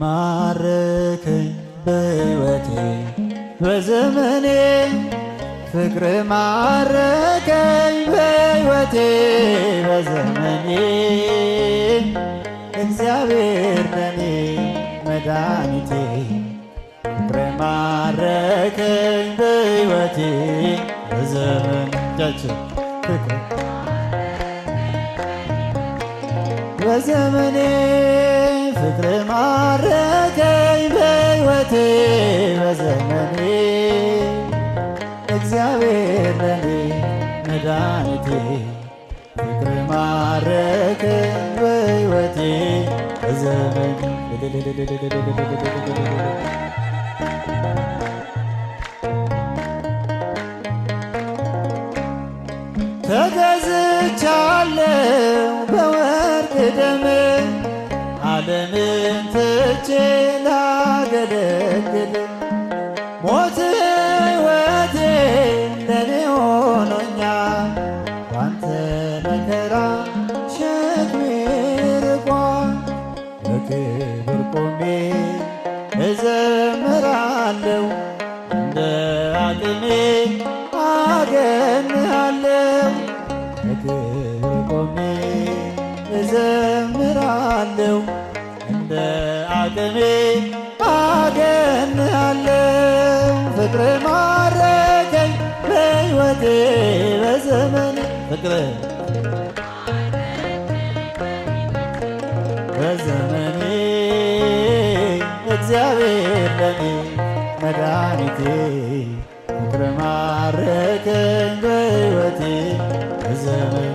ማረከኝ በሕይወቴ በዘመኔ ፍቅር ማረከኝ በሕይወቴ በዘመኔ እግዚአብሔር ለኔ መድኃኒቴ ፍቅር ማረከኝ በሕይወቴ በዘመናችን ፍቅር በዘመኔ ፍቅር ማረከኝ በሕይወቴ በዘመኔ እግዚአብሔር ለኔ መድኃኒቴ ፍቅር ማረከኝ በሕይወቴ በዘመኔ ተገዝቻለሁ በወርቅ ደም ዓለምን ትቼ ላገለግል ሞት ሕይወቴ ለኔ ሆኖኛል ባንተ መከራ ሸክሜ ርቋል በክብር ቆሜ እዘምራለሁ እንደ አቅሜ አገንሃለሁ በክብር ቆሜ እዘምራለሁ እንደ አቅሜ አገንሃለሁ ፍቅር ማረከኝ በሕይወቴ በዘመኔ ፍቅር በዘመኔ እግዚአብሔር ለኔ መድኃኒቴ ፍቅር ማረከኝ በሕይወቴ በዘመኔ